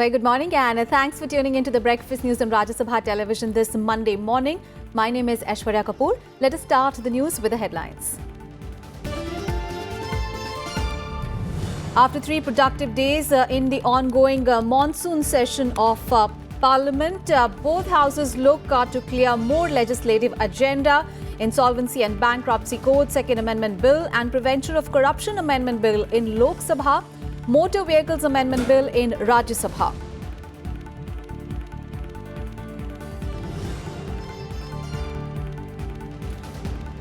very good morning and thanks for tuning into the breakfast news on Rajya Sabha television this Monday morning. My name is Aishwarya Kapoor. Let us start the news with the headlines. After 3 productive days in the ongoing monsoon session of Parliament, both houses look to clear more legislative agenda. Insolvency and Bankruptcy Code Second Amendment Bill and Prevention of Corruption Amendment Bill in Lok Sabha, Motor Vehicles Amendment Bill in Rajya Sabha.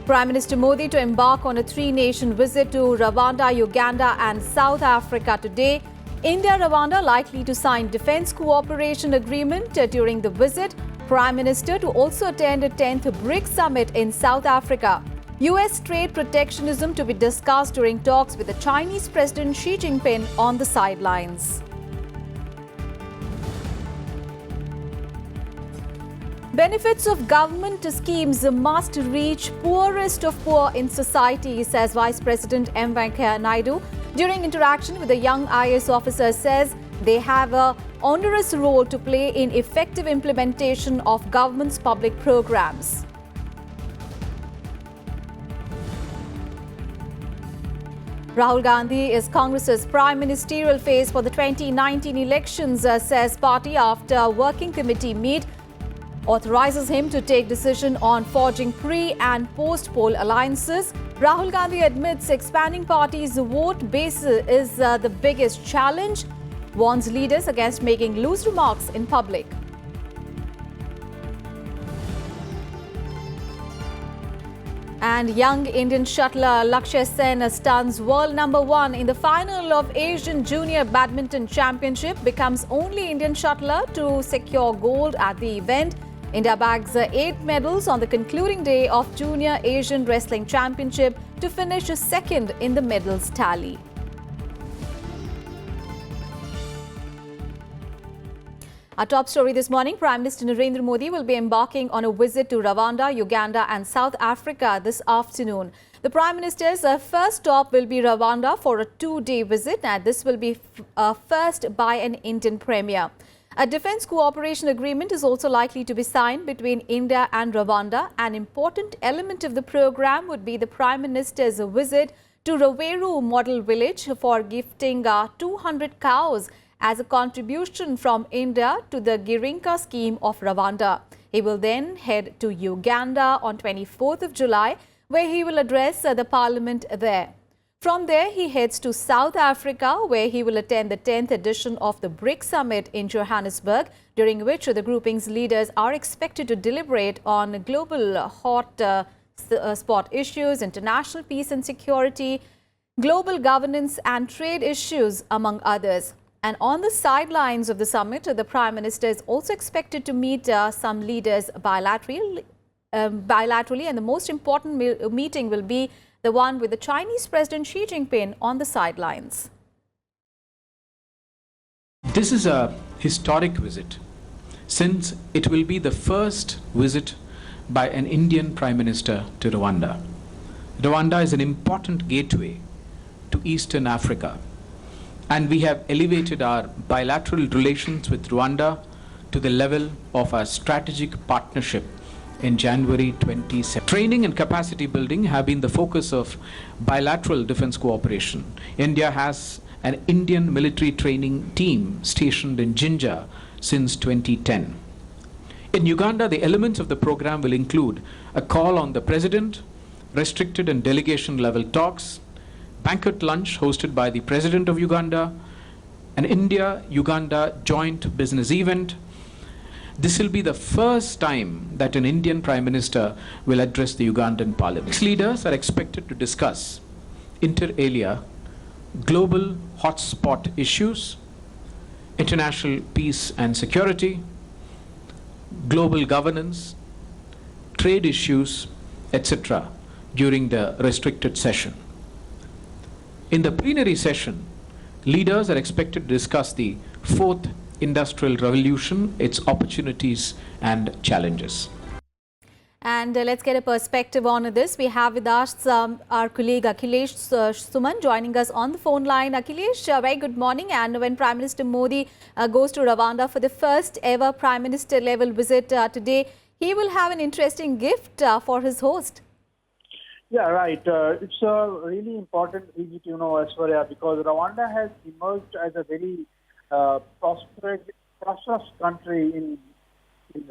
Prime Minister Modi to embark on a 3-nation visit to Rwanda, Uganda and South Africa today. India-Rwanda likely to sign defence cooperation agreement during the visit. Prime Minister to also attend a 10th BRICS summit in South Africa. US trade protectionism to be discussed during talks with the Chinese President Xi Jinping on the sidelines. Benefits of government schemes must reach poorest of poor in society, says Vice President M. Venkaiah Naidu. During interaction with a young IAS officer, says they have an onerous role to play in effective implementation of government's public programs. Rahul Gandhi is Congress's prime ministerial face for the 2019 elections, says party after working committee meet authorizes him to take decision on forging pre- and post-poll alliances. Rahul Gandhi admits expanding party's vote base is the biggest challenge, warns leaders against making loose remarks in public. And young Indian shuttler Lakshya Sen stuns world number 1 in the final of Asian Junior Badminton Championship, becomes only Indian shuttler to secure gold at the event. India bags 8 medals on the concluding day of Junior Asian Wrestling Championship to finish second in the medals tally. Our top story this morning, Prime Minister Narendra Modi will be embarking on a visit to Rwanda, Uganda and South Africa this afternoon. The Prime Minister's first stop will be Rwanda for a 2-day visit, and this will be first by an Indian premier. A defence cooperation agreement is also likely to be signed between India and Rwanda. An important element of the program would be the Prime Minister's visit to Rweru Model Village for gifting 200 cows as a contribution from India to the Girinka scheme of Rwanda. He will then head to Uganda on 24th of July, where he will address the parliament there. From there, he heads to South Africa, where he will attend the 10th edition of the BRICS summit in Johannesburg, during which the grouping's leaders are expected to deliberate on global hot spot issues, international peace and security, global governance and trade issues, among others. And on the sidelines of the summit, the Prime Minister is also expected to meet some leaders bilaterally, and the most important meeting will be the one with the Chinese President Xi Jinping on the sidelines. This is a historic visit, since it will be the first visit by an Indian Prime Minister to Rwanda. Rwanda is an important gateway to Eastern Africa, and we have elevated our bilateral relations with Rwanda to the level of our strategic partnership in January 2017. Training and capacity building have been the focus of bilateral defense cooperation. India has an Indian military training team stationed in Jinja since 2010. In Uganda, the elements of the program will include a call on the President, restricted and delegation level talks, banquet lunch hosted by the President of Uganda, an India-Uganda joint business event. This will be the first time that an Indian Prime Minister will address the Ugandan Parliament. Leaders are expected to discuss, inter alia, global hotspot issues, international peace and security, global governance, trade issues, etc. during the restricted session. In the plenary session, leaders are expected to discuss the 4th Industrial Revolution, its opportunities and challenges. And let's get a perspective on this. We have with us our colleague Akhilesh Suman joining us on the phone line. Akhilesh, very good morning. And when Prime Minister Modi goes to Rwanda for the first ever Prime Minister level visit today, he will have an interesting gift for his host. Yeah, right. It's a really important visit, Aishwarya, because Rwanda has emerged as a very prosperous country in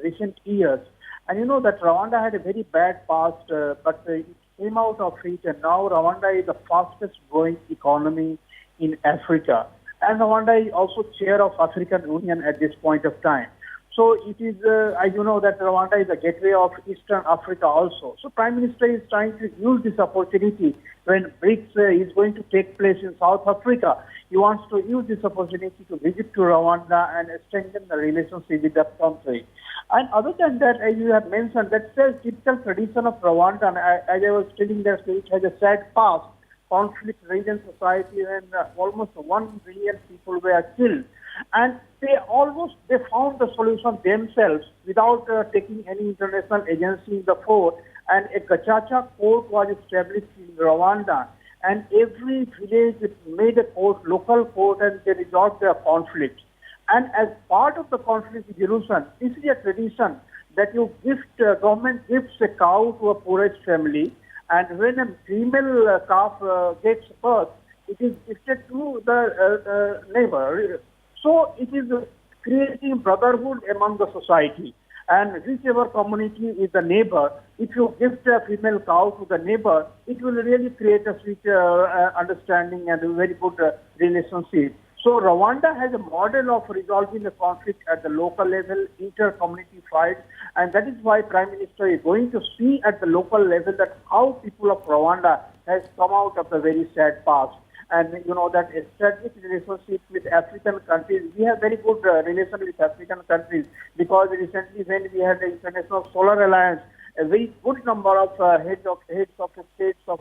recent years. And you know that Rwanda had a very bad past, but it came out of it, and now Rwanda is the fastest growing economy in Africa. And Rwanda is also chair of African Union at this point of time. So it is, as you know, that Rwanda is a gateway of Eastern Africa also. So Prime Minister is trying to use this opportunity when BRICS is going to take place in South Africa. He wants to use this opportunity to visit to Rwanda and strengthen the relationship with that country. And other than that, as you have mentioned, that's the typical tradition of Rwanda. And as I was telling that it has a sad past, conflict-ridden society, and almost 1 billion people were killed. And they found the solution themselves without taking any international agency in the fore. And a Gacaca court was established in Rwanda. And every village made a court, local court, and they resolved their conflicts. And as part of the conflict resolution, this is a tradition that government gives a cow to a poorest family, and when a female calf gets birth, it is gifted to the neighbor. So it is creating brotherhood among the society. And whichever community is the neighbor, if you gift a female cow to the neighbor, it will really create a sweet understanding and a very good relationship. So Rwanda has a model of resolving the conflict at the local level, inter-community fights, and that is why Prime Minister is going to see at the local level that how people of Rwanda has come out of the very sad past. And you know that a strategic relationship with African countries, we have very good relation with African countries, because recently when we had the International Solar Alliance, a very good number of heads of the states of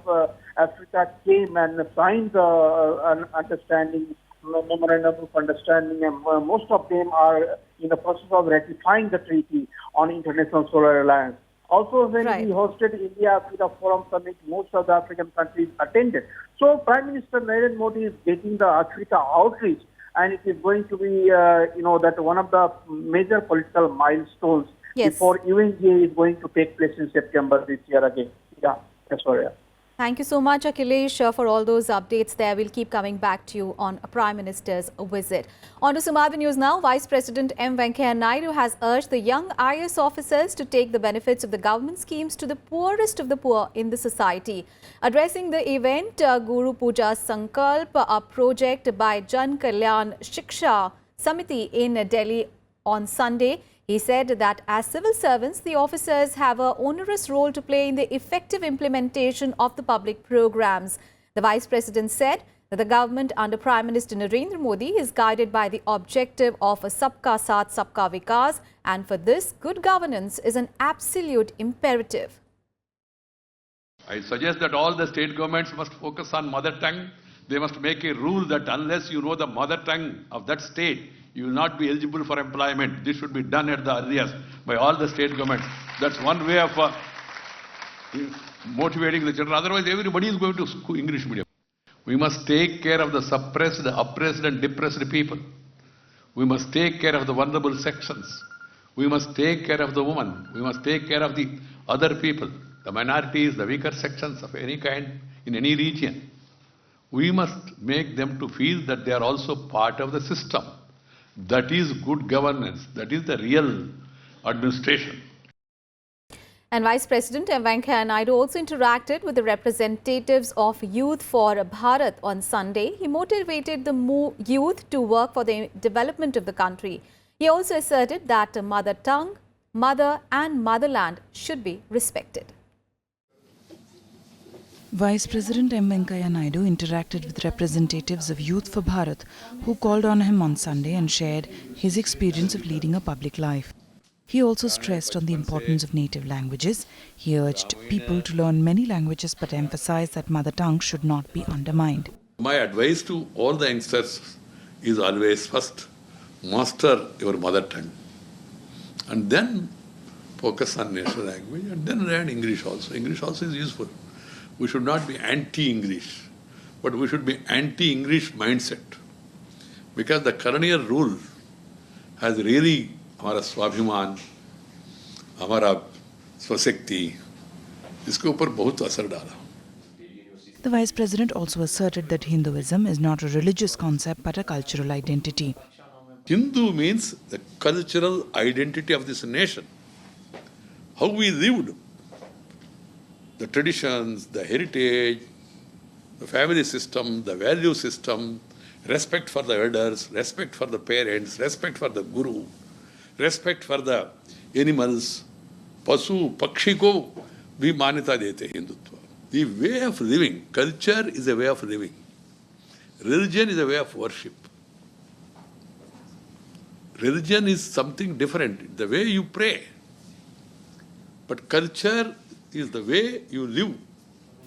Africa came and signed an understanding, memorandum of understanding, and most of them are in the process of ratifying the treaty on International Solar Alliance. Also, when we hosted India Africa Forum Summit, most of the African countries attended. So, Prime Minister Narendra Modi is getting the Africa outreach, and it is going to be, that one of the major political milestones before UNGA is going to take place in September this year again. Yeah, that's all. Thank you so much, Akhilesh, for all those updates there. We'll keep coming back to you on a Prime Minister's visit. On to some other news now. Vice President M. Venkaiah Naidu has urged the young IAS officers to take the benefits of the government schemes to the poorest of the poor in the society. Addressing the event, Guru Puja Sankalp, a project by Jan Kalyan Shiksha Samiti in Delhi on Sunday, he said that as civil servants, the officers have an onerous role to play in the effective implementation of the public programs. The Vice President said that the government under Prime Minister Narendra Modi is guided by the objective of a Sabka Saath Sabka Vikas, and for this, good governance is an absolute imperative. I suggest that all the state governments must focus on mother tongue. They must make a rule that unless you know the mother tongue of that state, you will not be eligible for employment. This should be done at the earliest by all the state governments. That's one way of motivating the children. Otherwise, everybody is going to school English medium. We must take care of the suppressed, oppressed and depressed people. We must take care of the vulnerable sections. We must take care of the woman. We must take care of the other people, the minorities, the weaker sections of any kind in any region. We must make them to feel that they are also part of the system. That is good governance. That is the real administration. And Vice President M. Venkaiah Naidu also interacted with the representatives of Youth for Bharat on Sunday. He motivated the youth to work for the development of the country. He also asserted that mother tongue, mother and motherland should be respected. Vice President M. Venkaiah Naidu interacted with representatives of Youth for Bharat who called on him on Sunday and shared his experience of leading a public life. He also stressed on the importance of native languages. He urged people to learn many languages but emphasized that mother tongue should not be undermined. My advice to all the youngsters is always first master your mother tongue and then focus on national language, and then learn English also. English also is useful. We should not be anti-English, but we should be anti-English mindset. Because the colonial rule has really हमारा स्वाभिमान, हमारा स्वशक्ति, इसके ऊपर बहुत असर डाला. The Vice President also asserted that Hinduism is not a religious concept but a cultural identity. Hindu means the cultural identity of this nation. How we lived, the traditions, the heritage, the family system, the value system, respect for the elders, respect for the parents, respect for the guru, respect for the animals, pasu, pakshi ko bhi manyata dete hindutva. The way of living, culture is a way of living. Religion is a way of worship. Religion is something different, the way you pray. But culture is the way you live.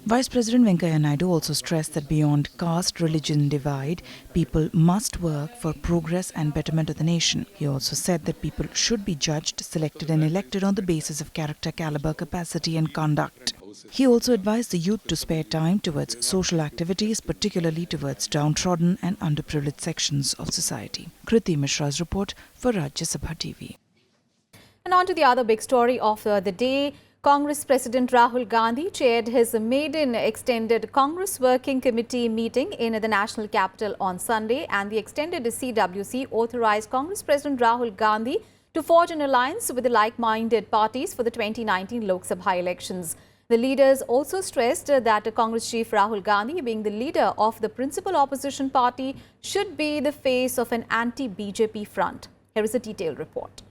Vice President Venkaiah Naidu also stressed that beyond caste-religion divide, people must work for progress and betterment of the nation. He also said that people should be judged, selected and elected on the basis of character, caliber, capacity and conduct. He also advised the youth to spare time towards social activities, particularly towards downtrodden and underprivileged sections of society. Kriti Mishra's report for Rajya Sabha TV. And on to the other big story of the day. Congress President Rahul Gandhi chaired his maiden extended Congress Working Committee meeting in the national capital on Sunday, and the extended CWC authorized Congress President Rahul Gandhi to forge an alliance with the like-minded parties for the 2019 Lok Sabha elections. The leaders also stressed that Congress Chief Rahul Gandhi, being the leader of the principal opposition party, should be the face of an anti-BJP front. Here is a detailed report.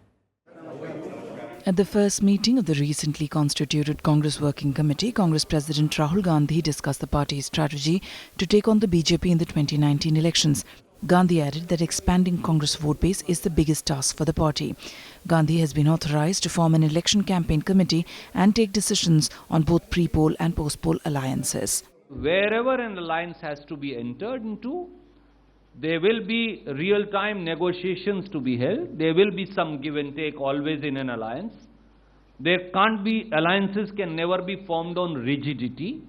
At the first meeting of the recently constituted Congress Working Committee, Congress President Rahul Gandhi discussed the party's strategy to take on the BJP in the 2019 elections. Gandhi added that expanding Congress vote base is the biggest task for the party. Gandhi has been authorized to form an election campaign committee and take decisions on both pre-poll and post-poll alliances. Wherever an alliance has to be entered into, there will be real-time negotiations to be held. There will be some give and take always in an alliance. Alliances can never be formed on rigidity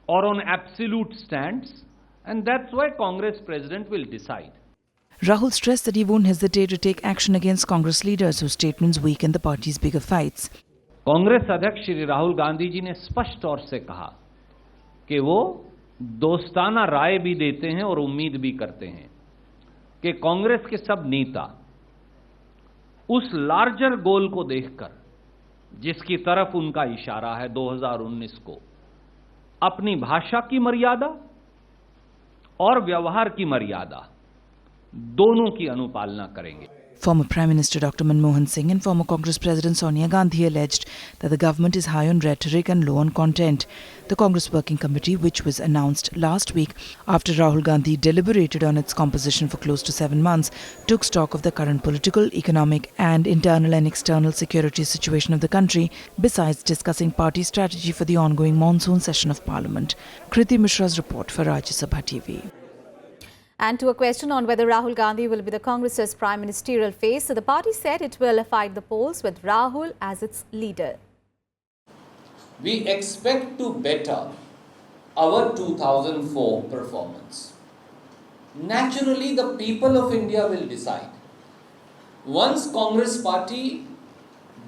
or on absolute stands, and that's why Congress President will decide. Rahul stressed that he won't hesitate to take action against Congress leaders whose statements weaken the party's bigger fights. Congress अध्यक्ष श्री राहुल गांधी जी ने स्पष्ट तौर से कहा कि वो दोस्ताना राय भी देते हैं और उम्मीद भी करते हैं कि कांग्रेस के सब नेता उस लार्जर गोल को देखकर, जिसकी तरफ उनका इशारा है 2019 को, अपनी भाषा की मर्यादा और व्यवहार की मर्यादा दोनों की अनुपालना करेंगे. Former Prime Minister Dr. Manmohan Singh and former Congress President Sonia Gandhi alleged that the government is high on rhetoric and low on content. The Congress Working Committee, which was announced last week after Rahul Gandhi deliberated on its composition for close to 7 months, took stock of the current political, economic and internal and external security situation of the country, besides discussing party strategy for the ongoing monsoon session of Parliament. Kriti Mishra's report for Rajya Sabha TV. And to a question on whether Rahul Gandhi will be the Congress's prime ministerial face, the party said it will fight the polls with Rahul as its leader. We expect to better our 2004 performance. Naturally, the people of India will decide. Once Congress party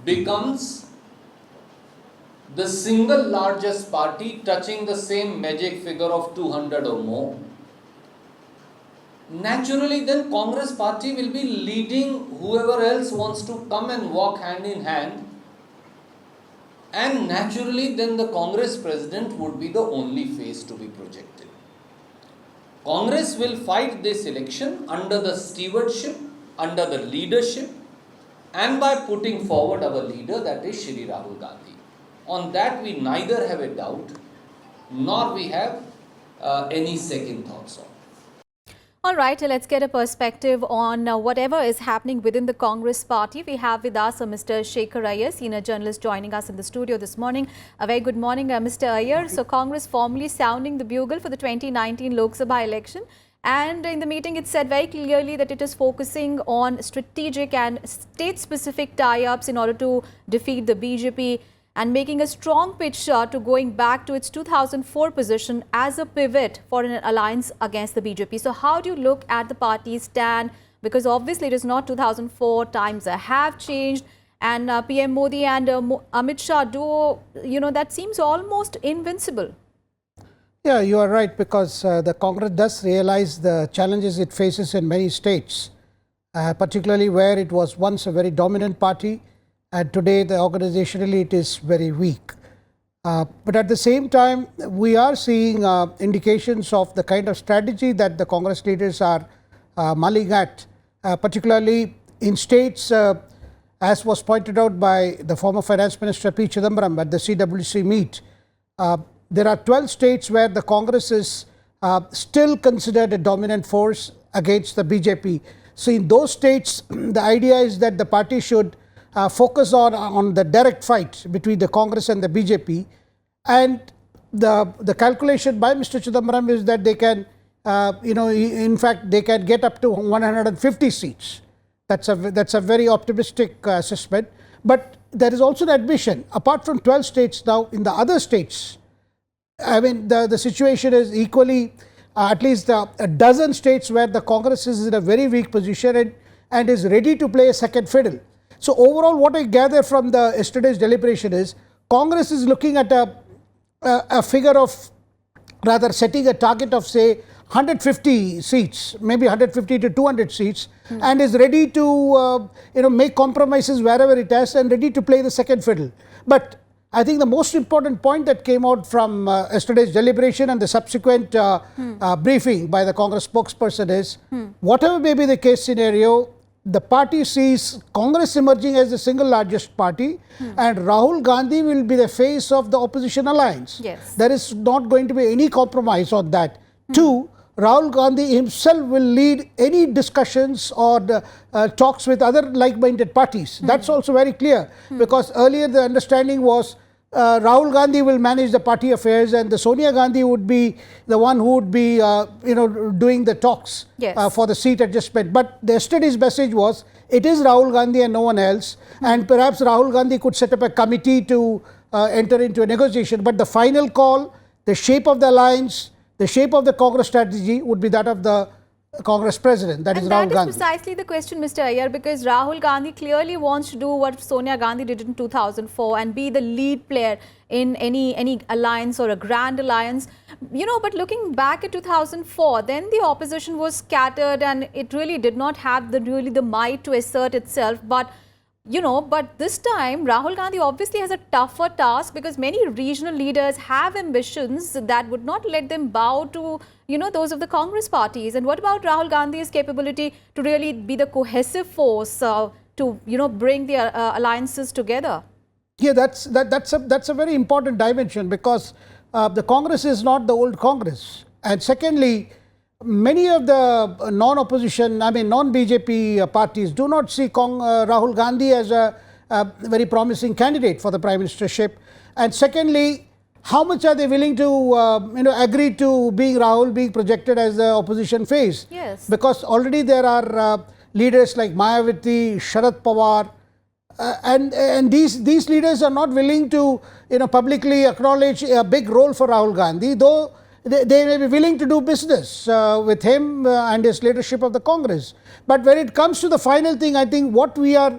becomes the single largest party touching the same magic figure of 200 or more, naturally then Congress party will be leading whoever else wants to come and walk hand in hand, and naturally then the Congress president would be the only face to be projected. Congress will fight this election under the stewardship, under the leadership, and by putting forward our leader, that is Shri Rahul Gandhi. On that we neither have a doubt nor we have any second thoughts on. All right, let's get a perspective on whatever is happening within the Congress party. We have with us Mr. Shekhar Iyer, senior journalist, joining us in the studio this morning. A very good morning, Mr. Iyer. So Congress formally sounding the bugle for the 2019 Lok Sabha election. And in the meeting, it said very clearly that it is focusing on strategic and state-specific tie-ups in order to defeat the BJP and making a strong pitch to going back to its 2004 position as a pivot for an alliance against the BJP. So how do you look at the party's stand? Because obviously it is not 2004, times have changed, and PM Modi and Amit Shah duo, that seems almost invincible. Yeah, you are right, because the Congress does realize the challenges it faces in many states, particularly where it was once a very dominant party, and today organizationally it is very weak. But at the same time, we are seeing indications of the kind of strategy that the Congress leaders are mulling at, particularly in states, as was pointed out by the former Finance Minister P. Chidambaram at the CWC meet. There are 12 states where the Congress is still considered a dominant force against the BJP. So in those states, the idea is that the party should focus on the direct fight between the Congress and the BJP. And the calculation by Mr. Chidambaram is that they can, in fact, they can get up to 150 seats. That's a very optimistic assessment. But there is also an admission, apart from 12 states now, in the other states, I mean, the situation is equally, at least a dozen states where the Congress is in a very weak position and is ready to play a second fiddle. So overall, what I gather from yesterday's deliberation is Congress is looking at a figure of, rather setting a target of, say, 150 seats, maybe 150 to 200 seats, and is ready to make compromises wherever it has and ready to play the second fiddle. But I think the most important point that came out from yesterday's deliberation and the subsequent briefing by the Congress spokesperson is, whatever may be the case scenario, the party sees Congress emerging as the single largest party, and Rahul Gandhi will be the face of the opposition alliance. Yes. There is not going to be any compromise on that. Two, Rahul Gandhi himself will lead any discussions or talks with other like-minded parties. That's also very clear, because earlier the understanding was Rahul Gandhi will manage the party affairs and the Sonia Gandhi would be the one who would be doing the talks for the seat adjustment. But yesterday's message was it is Rahul Gandhi and no one else, and perhaps Rahul Gandhi could set up a committee to enter into a negotiation. But the final call, the shape of the alliance, the shape of the Congress strategy would be that of the Congress president, that is Rahul Gandhi. That is precisely the question, Mr. Iyer, because Rahul Gandhi clearly wants to do what Sonia Gandhi did in 2004 and be the lead player in any alliance or a grand alliance. But looking back at 2004, then the opposition was scattered and it really did not have the might to assert itself. But this time Rahul Gandhi obviously has a tougher task, because many regional leaders have ambitions that would not let them bow to, those of the Congress parties. And what about Rahul Gandhi's capability to really be the cohesive force to, bring the alliances together? Yeah, that's a very important dimension, because the Congress is not the old Congress. And secondly, many of the non-BJP parties do not see Rahul Gandhi as a very promising candidate for the Prime Ministership. And secondly, how much are they willing to agree to Rahul being projected as the opposition face? Yes. Because already there are leaders like Mayawati, Sharad Pawar, and these leaders are not willing to publicly acknowledge a big role for Rahul Gandhi, though they may be willing to do business with him and his leadership of the Congress. But when it comes to the final thing, I think what we are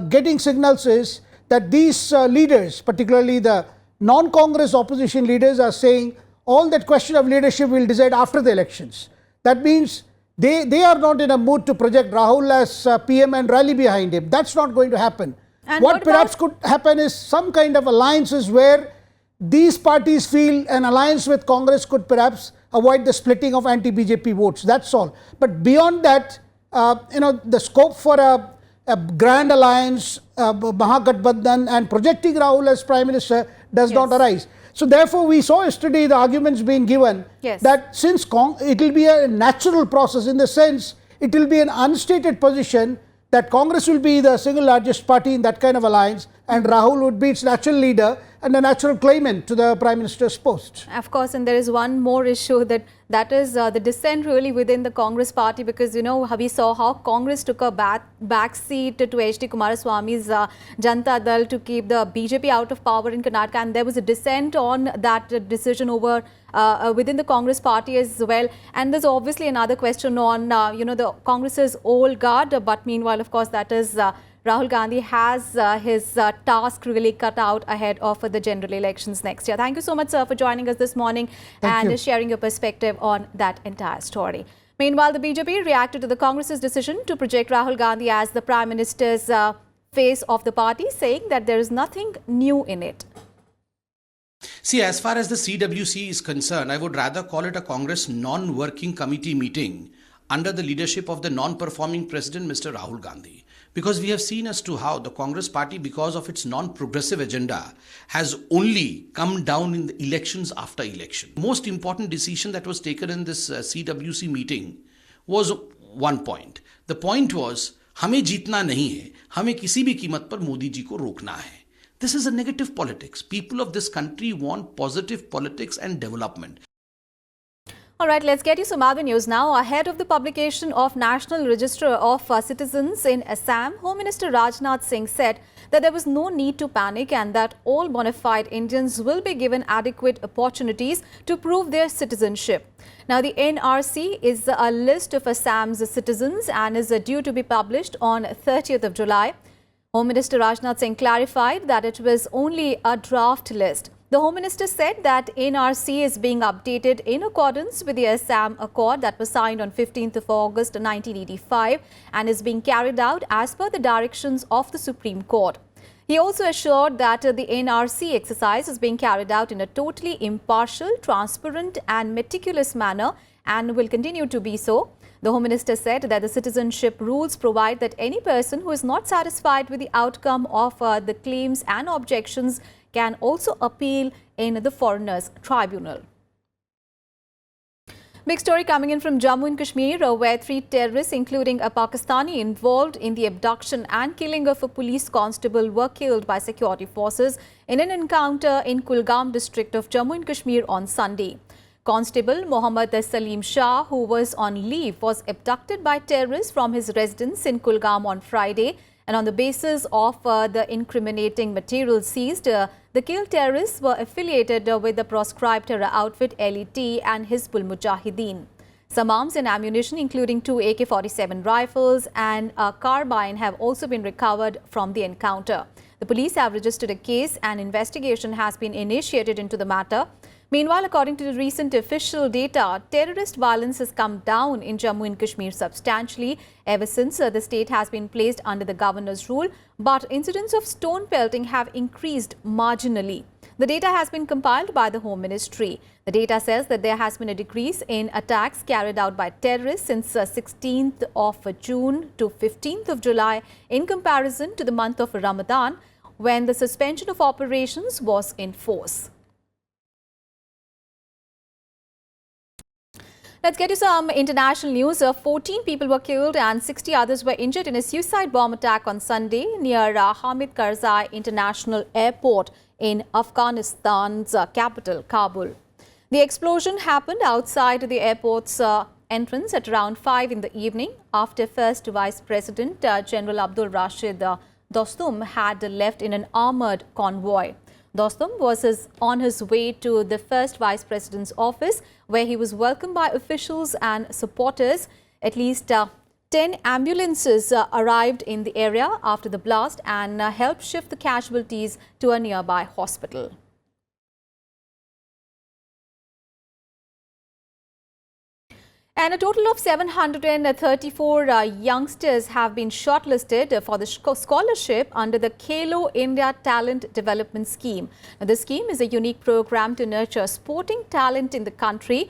getting signals is that these leaders, particularly the non-Congress opposition leaders, are saying all that question of leadership will decide after the elections. That means they are not in a mood to project Rahul as PM and rally behind him. That's not going to happen. And what perhaps could happen is some kind of alliances where these parties feel an alliance with Congress could perhaps avoid the splitting of anti-BJP votes. That's all. But beyond that, the scope for a grand alliance, Mahagathbandhan, and projecting Rahul as Prime Minister does not arise. So therefore, we saw yesterday the arguments being given that since it will be a natural process, in the sense it will be an unstated position that Congress will be the single largest party in that kind of alliance and Rahul would be its natural leader, and a natural claimant to the Prime Minister's post. Of course, and there is one more issue that is the dissent really within the Congress party, because, you know, we saw how Congress took a back seat to H.D. Kumaraswamy's Janata Dal to keep the BJP out of power in Karnataka, and there was a dissent on that decision over within the Congress party as well. And there's obviously another question on, you know, the Congress's old guard, but meanwhile, of course, that is Rahul Gandhi has his task really cut out ahead of the general elections next year. Thank you so much, sir, for joining us this morning and sharing your perspective on that entire story. Meanwhile, the BJP reacted to the Congress's decision to project Rahul Gandhi as the Prime Minister's face of the party, saying that there is nothing new in it. See, as far as the CWC is concerned, I would rather call it a Congress non-working committee meeting under the leadership of the non-performing president, Mr. Rahul Gandhi. Because we have seen as to how the Congress party, because of its non-progressive agenda, has only come down in the elections after election. Most important decision that was taken in this CWC meeting was one point. The point was, हमें जीतना नहीं है, हमें किसी भी कीमत पर मोदी जी को रोकना है. This is a negative politics. People of this country want positive politics and development. All right, let's get you some other news now. Ahead of the publication of National Register of Citizens in Assam, Home Minister Rajnath Singh said that there was no need to panic and that all bona fide Indians will be given adequate opportunities to prove their citizenship. Now, the NRC is a list of Assam's citizens and is due to be published on 30th of July. Home Minister Rajnath Singh clarified that it was only a draft list. The Home Minister said that NRC is being updated in accordance with the Assam Accord that was signed on 15th of August 1985 and is being carried out as per the directions of the Supreme Court. He also assured that the NRC exercise is being carried out in a totally impartial, transparent and meticulous manner and will continue to be so. The Home Minister said that the citizenship rules provide that any person who is not satisfied with the outcome of the claims and objections can also appeal in the Foreigners Tribunal. Big story coming in from Jammu and Kashmir, where 3 terrorists, including a Pakistani involved in the abduction and killing of a police constable, were killed by security forces in an encounter in Kulgam district of Jammu and Kashmir on Sunday. Constable Mohammad Salim Shah, who was on leave, was abducted by terrorists from his residence in Kulgam on Friday. And on the basis of the incriminating material seized, the killed terrorists were affiliated with the proscribed terror outfit LET and Hizbul Mujahideen. Some arms and ammunition, including 2 AK-47 rifles and a carbine, have also been recovered from the encounter. The police have registered a case and investigation has been initiated into the matter. Meanwhile, according to the recent official data, terrorist violence has come down in Jammu and Kashmir substantially ever since the state has been placed under the governor's rule, but incidents of stone pelting have increased marginally. The data has been compiled by the Home Ministry. The data says that there has been a decrease in attacks carried out by terrorists since 16th of June to 15th of July in comparison to the month of Ramadan, when the suspension of operations was in force. Let's get to some international news. 14 people were killed and 60 others were injured in a suicide bomb attack on Sunday near Hamid Karzai International Airport in Afghanistan's capital, Kabul. The explosion happened outside the airport's entrance at around 5 in the evening after First Vice President General Abdul Rashid Dostum had left in an armoured convoy. Dostum was on his way to the first Vice President's office, where he was welcomed by officials and supporters. At least 10 ambulances arrived in the area after the blast and helped shift the casualties to a nearby hospital. And a total of 734 youngsters have been shortlisted for the scholarship under the Khelo India Talent Development Scheme. Now, the scheme is a unique program to nurture sporting talent in the country.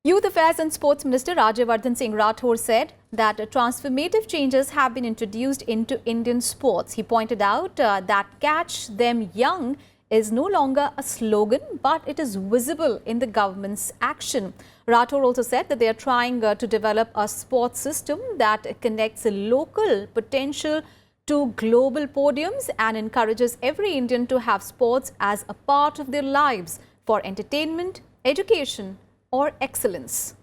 Youth Affairs and Sports Minister Rajya Singh Rathore said that transformative changes have been introduced into Indian sports. He pointed out that catch them young is no longer a slogan, but it is visible in the government's action. Rathore also said that they are trying to develop a sports system that connects local potential to global podiums and encourages every Indian to have sports as a part of their lives for entertainment, education, or excellence.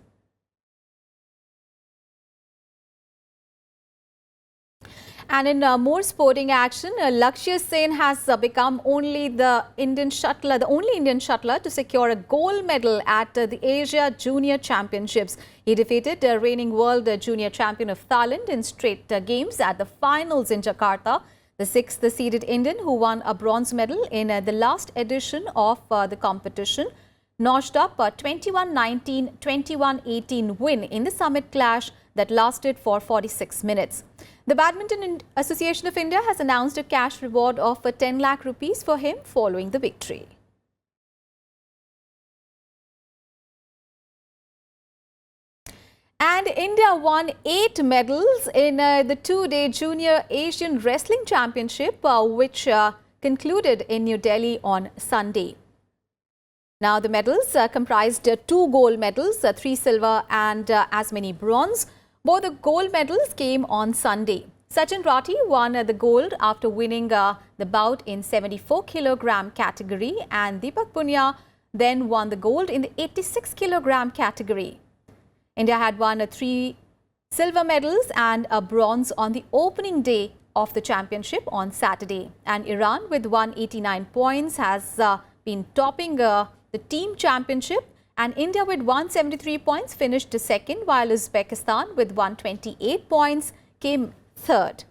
And in more sporting action, Lakshya Sen has become only the only Indian shuttler to secure a gold medal at the Asia Junior Championships. He defeated the reigning world junior champion of Thailand in straight games at the finals in Jakarta. The sixth-seeded Indian, who won a bronze medal in the last edition of the competition, notched up a 21-19, 21-18 win in the summit clash that lasted for 46 minutes. The Badminton Association of India has announced a cash reward of 10 lakh rupees for him following the victory. And India won 8 medals in the two-day Junior Asian Wrestling Championship, which concluded in New Delhi on Sunday. Now, the medals comprised 2 gold medals, 3 silver and as many bronze. Both the gold medals came on Sunday. Sachin Rathi won the gold after winning the bout in 74 kilogram category, and Deepak Punia then won the gold in the 86 kilogram category. India had won 3 silver medals and a bronze on the opening day of the championship on Saturday. And Iran, with 189 points, has been topping the team championship. And India with 173 points finished second, while Uzbekistan with 128 points came third.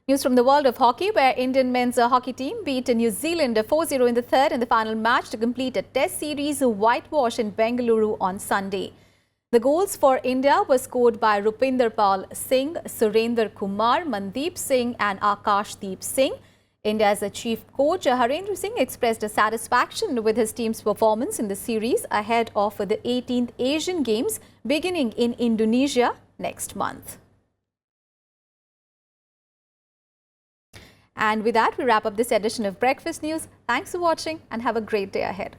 News from the world of hockey, where Indian men's hockey team beat New Zealand 4-0 in the third and the final match to complete a test series whitewash in Bengaluru on Sunday. The goals for India were scored by Rupinder Pal Singh, Surendra Kumar, Mandeep Singh and Akashdeep Singh. India's chief coach Harendra Singh expressed satisfaction with his team's performance in the series ahead of the 18th Asian Games beginning in Indonesia next month. And with that, we wrap up this edition of Breakfast News. Thanks for watching and have a great day ahead.